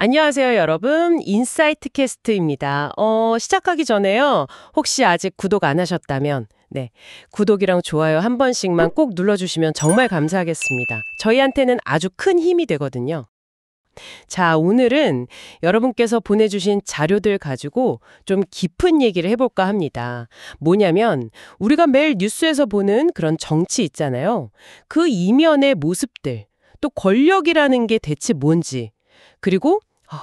안녕하세요, 여러분. 인사이트 캐스트입니다. 시작하기 전에요. 혹시 아직 구독 안 하셨다면, 네, 구독이랑 좋아요 한 번씩만 꼭 눌러주시면 정말 감사하겠습니다. 저희한테는 아주 큰 힘이 되거든요. 자, 오늘은 여러분께서 보내주신 자료들 가지고 좀 깊은 얘기를 해볼까 합니다. 뭐냐면, 우리가 매일 뉴스에서 보는 그런 정치 있잖아요. 그 이면의 모습들, 또 권력이라는 게 대체 뭔지, 그리고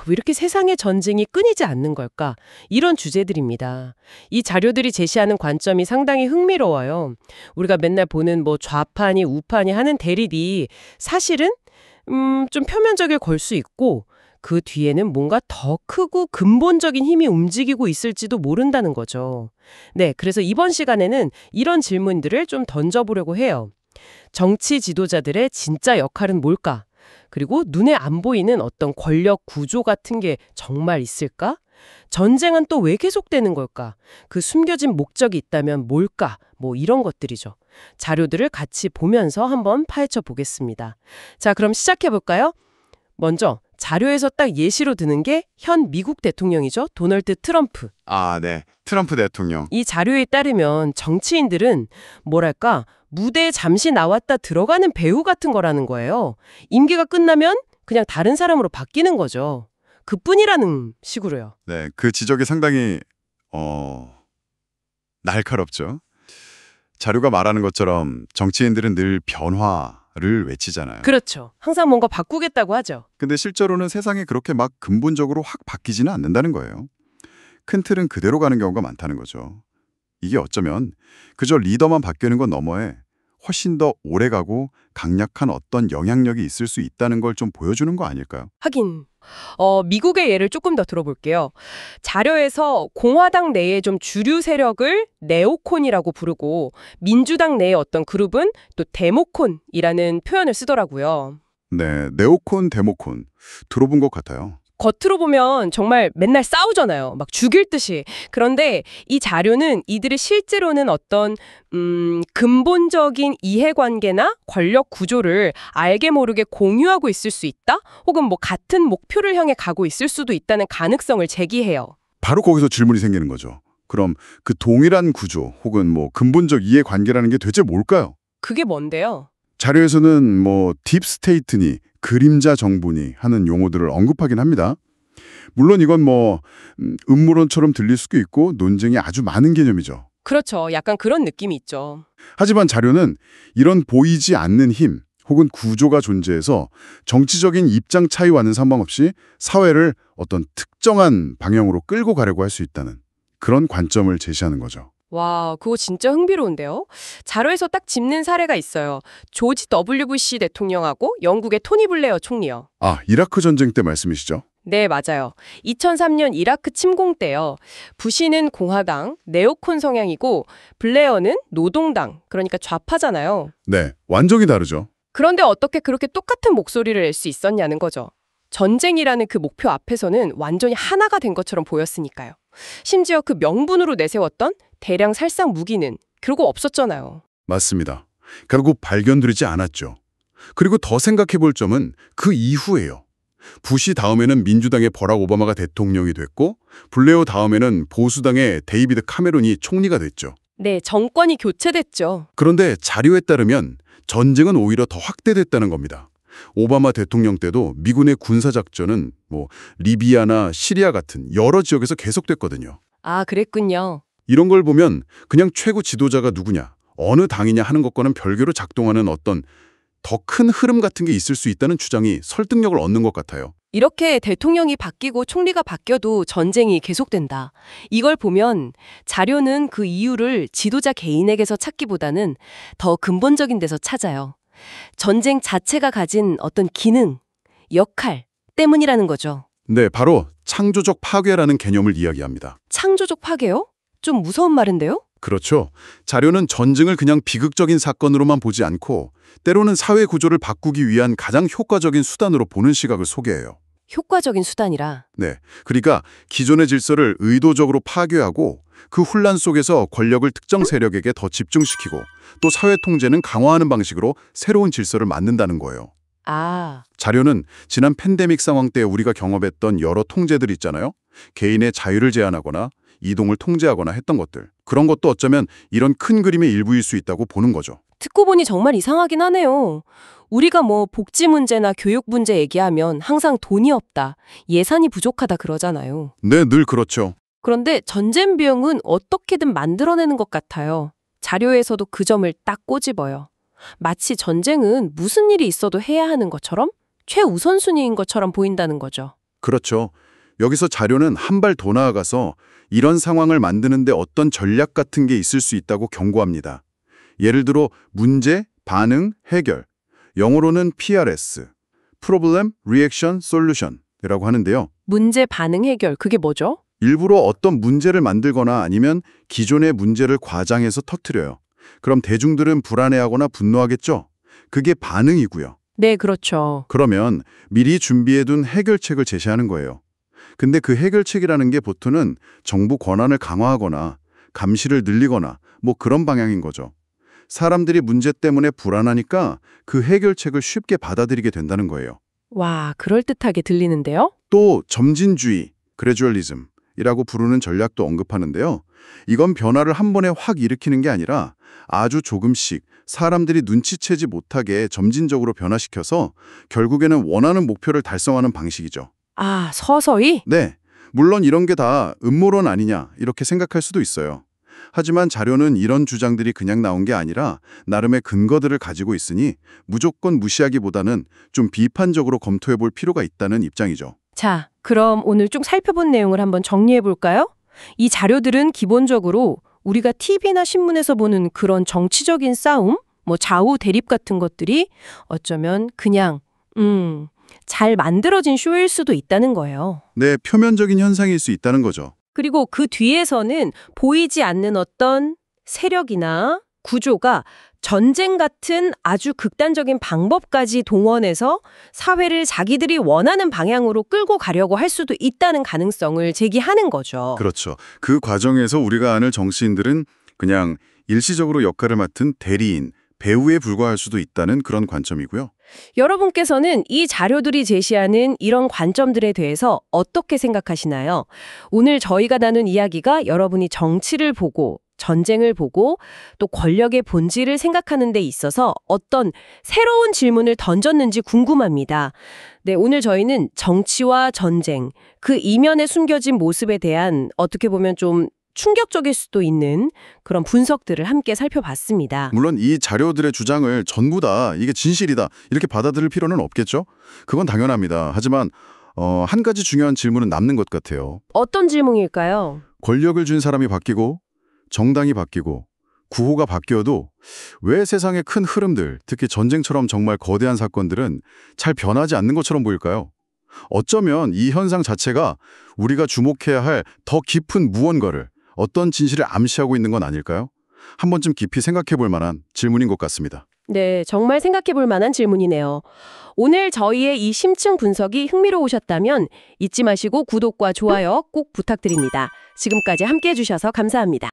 왜 이렇게 세상의 전쟁이 끊이지 않는 걸까? 이런 주제들입니다. 이 자료들이 제시하는 관점이 상당히 흥미로워요. 우리가 맨날 보는 뭐 좌파니 우파니 하는 대립이 사실은 좀 표면적일 걸 수 있고 그 뒤에는 뭔가 더 크고 근본적인 힘이 움직이고 있을지도 모른다는 거죠. 네, 그래서 이번 시간에는 이런 질문들을 좀 던져보려고 해요. 정치 지도자들의 진짜 역할은 뭘까? 그리고 눈에 안 보이는 어떤 권력 구조 같은 게 정말 있을까? 전쟁은 또 왜 계속되는 걸까? 그 숨겨진 목적이 있다면 뭘까? 뭐 이런 것들이죠. 자료들을 같이 보면서 한번 파헤쳐 보겠습니다. 자, 그럼 시작해 볼까요? 먼저 자료에서 딱 예시로 드는 게 현 미국 대통령이죠. 도널드 트럼프. 네. 트럼프 대통령. 이 자료에 따르면 정치인들은 뭐랄까 무대에 잠시 나왔다 들어가는 배우 같은 거라는 거예요. 임기가 끝나면 그냥 다른 사람으로 바뀌는 거죠. 그뿐이라는 식으로요. 네, 그 지적이 상당히 날카롭죠. 자료가 말하는 것처럼 정치인들은 늘 변화를 외치잖아요. 그렇죠. 항상 뭔가 바꾸겠다고 하죠. 근데 실제로는 세상이 그렇게 막 근본적으로 확 바뀌지는 않는다는 거예요. 큰 틀은 그대로 가는 경우가 많다는 거죠. 이게 어쩌면 그저 리더만 바뀌는 것 너머에 훨씬 더 오래가고 강력한 어떤 영향력이 있을 수 있다는 걸 좀 보여주는 거 아닐까요? 하긴 미국의 예를 조금 더 들어볼게요. 자료에서 공화당 내의 좀 주류 세력을 네오콘이라고 부르고 민주당 내의 어떤 그룹은 또 데모콘이라는 표현을 쓰더라고요. 네, 네오콘, 데모콘 들어본 것 같아요. 겉으로 보면 정말 맨날 싸우잖아요. 막 죽일 듯이. 그런데 이 자료는 이들이 실제로는 어떤 근본적인 이해관계나 권력 구조를 알게 모르게 공유하고 있을 수 있다? 혹은 뭐 같은 목표를 향해 가고 있을 수도 있다는 가능성을 제기해요. 바로 거기서 질문이 생기는 거죠. 그럼 그 동일한 구조 혹은 뭐 근본적 이해관계라는 게 대체 뭘까요? 그게 뭔데요? 자료에서는 뭐 딥스테이트니 그림자 정부니 하는 용어들을 언급하긴 합니다. 물론 이건 뭐 음모론처럼 들릴 수도 있고 논쟁이 아주 많은 개념이죠. 그렇죠. 약간 그런 느낌이 있죠. 하지만 자료는 이런 보이지 않는 힘 혹은 구조가 존재해서 정치적인 입장 차이와는 상관없이 사회를 어떤 특정한 방향으로 끌고 가려고 할 수 있다는 그런 관점을 제시하는 거죠. 와, 그거 진짜 흥미로운데요? 자료에서 딱 짚는 사례가 있어요. 조지 W. 부시 대통령하고 영국의 토니 블레어 총리요. 이라크 전쟁 때 말씀이시죠? 네, 맞아요. 2003년 이라크 침공 때요. 부시는 공화당, 네오콘 성향이고 블레어는 노동당, 그러니까 좌파잖아요. 네, 완전히 다르죠. 그런데 어떻게 그렇게 똑같은 목소리를 낼 수 있었냐는 거죠. 전쟁이라는 그 목표 앞에서는 완전히 하나가 된 것처럼 보였으니까요. 심지어 그 명분으로 내세웠던 대량 살상 무기는 결국 없었잖아요. 맞습니다. 결국 발견되지 않았죠. 그리고 더 생각해 볼 점은 그 이후예요. 부시 다음에는 민주당의 버락 오바마가 대통령이 됐고 블레어 다음에는 보수당의 데이비드 카메론이 총리가 됐죠. 네, 정권이 교체됐죠. 그런데 자료에 따르면 전쟁은 오히려 더 확대됐다는 겁니다. 오바마 대통령 때도 미군의 군사작전은 리비아나 시리아 같은 여러 지역에서 계속됐거든요. 그랬군요. 이런 걸 보면 그냥 최고 지도자가 누구냐, 어느 당이냐 하는 것과는 별개로 작동하는 어떤 더 큰 흐름 같은 게 있을 수 있다는 주장이 설득력을 얻는 것 같아요. 이렇게 대통령이 바뀌고 총리가 바뀌어도 전쟁이 계속된다. 이걸 보면 자료는 그 이유를 지도자 개인에게서 찾기보다는 더 근본적인 데서 찾아요. 전쟁 자체가 가진 어떤 기능, 역할 때문이라는 거죠. 네, 바로 창조적 파괴라는 개념을 이야기합니다. 창조적 파괴요? 좀 무서운 말인데요? 그렇죠. 자료는 전쟁을 그냥 비극적인 사건으로만 보지 않고 때로는 사회 구조를 바꾸기 위한 가장 효과적인 수단으로 보는 시각을 소개해요. 효과적인 수단이라. 네, 그러니까 기존의 질서를 의도적으로 파괴하고 그 혼란 속에서 권력을 특정 세력에게 더 집중시키고 또 사회 통제는 강화하는 방식으로 새로운 질서를 만든다는 거예요. 아, 자료는 지난 팬데믹 상황 때 우리가 경험했던 여러 통제들 있잖아요. 개인의 자유를 제한하거나 이동을 통제하거나 했던 것들. 그런 것도 어쩌면 이런 큰 그림의 일부일 수 있다고 보는 거죠. 듣고 보니 정말 이상하긴 하네요. 우리가 뭐 복지 문제나 교육 문제 얘기하면 항상 돈이 없다, 예산이 부족하다 그러잖아요. 네, 늘 그렇죠. 그런데 전쟁 비용은 어떻게든 만들어내는 것 같아요. 자료에서도 그 점을 딱 꼬집어요. 마치 전쟁은 무슨 일이 있어도 해야 하는 것처럼 최우선순위인 것처럼 보인다는 거죠. 그렇죠. 여기서 자료는 한 발 더 나아가서 이런 상황을 만드는데 어떤 전략 같은 게 있을 수 있다고 경고합니다. 예를 들어 문제, 반응, 해결. 영어로는 PRS, Problem, Reaction, Solution이라고 하는데요. 문제 반응 해결, 그게 뭐죠? 일부러 어떤 문제를 만들거나 아니면 기존의 문제를 과장해서 터뜨려요. 그럼 대중들은 불안해하거나 분노하겠죠? 그게 반응이고요. 네, 그렇죠. 그러면 미리 준비해둔 해결책을 제시하는 거예요. 근데 그 해결책이라는 게 보통은 정부 권한을 강화하거나 감시를 늘리거나 뭐 그런 방향인 거죠. 사람들이 문제 때문에 불안하니까 그 해결책을 쉽게 받아들이게 된다는 거예요. 와, 그럴듯하게 들리는데요? 또 점진주의, gradualism이라고 부르는 전략도 언급하는데요. 이건 변화를 한 번에 확 일으키는 게 아니라 아주 조금씩 사람들이 눈치채지 못하게 점진적으로 변화시켜서 결국에는 원하는 목표를 달성하는 방식이죠. 아, 서서히? 네, 물론 이런 게 다 음모론 아니냐 이렇게 생각할 수도 있어요. 하지만 자료는 이런 주장들이 그냥 나온 게 아니라 나름의 근거들을 가지고 있으니 무조건 무시하기보다는 좀 비판적으로 검토해 볼 필요가 있다는 입장이죠. 자, 그럼 오늘 쭉 살펴본 내용을 한번 정리해 볼까요? 이 자료들은 기본적으로 우리가 TV나 신문에서 보는 그런 정치적인 싸움, 뭐 좌우 대립 같은 것들이 어쩌면 그냥 잘 만들어진 쇼일 수도 있다는 거예요. 네, 표면적인 현상일 수 있다는 거죠. 그리고 그 뒤에서는 보이지 않는 어떤 세력이나 구조가 전쟁 같은 아주 극단적인 방법까지 동원해서 사회를 자기들이 원하는 방향으로 끌고 가려고 할 수도 있다는 가능성을 제기하는 거죠. 그렇죠. 그 과정에서 우리가 아는 정치인들은 그냥 일시적으로 역할을 맡은 대리인, 배우에 불과할 수도 있다는 그런 관점이고요. 여러분께서는 이 자료들이 제시하는 이런 관점들에 대해서 어떻게 생각하시나요? 오늘 저희가 나눈 이야기가 여러분이 정치를 보고 전쟁을 보고 또 권력의 본질을 생각하는 데 있어서 어떤 새로운 질문을 던졌는지 궁금합니다. 네, 오늘 저희는 정치와 전쟁, 그 이면에 숨겨진 모습에 대한 어떻게 보면 좀 충격적일 수도 있는 그런 분석들을 함께 살펴봤습니다. 물론 이 자료들의 주장을 전부 다 이게 진실이다 이렇게 받아들일 필요는 없겠죠? 그건 당연합니다. 하지만 한 가지 중요한 질문은 남는 것 같아요. 어떤 질문일까요? 권력을 준 사람이 바뀌고 정당이 바뀌고 구호가 바뀌어도 왜 세상의 큰 흐름들, 특히 전쟁처럼 정말 거대한 사건들은 잘 변하지 않는 것처럼 보일까요? 어쩌면 이 현상 자체가 우리가 주목해야 할 더 깊은 무언가를 어떤 진실을 암시하고 있는 건 아닐까요? 한 번쯤 깊이 생각해 볼 만한 질문인 것 같습니다. 네, 정말 생각해 볼 만한 질문이네요. 오늘 저희의 이 심층 분석이 흥미로우셨다면 잊지 마시고 구독과 좋아요 꼭 부탁드립니다. 지금까지 함께해 주셔서 감사합니다.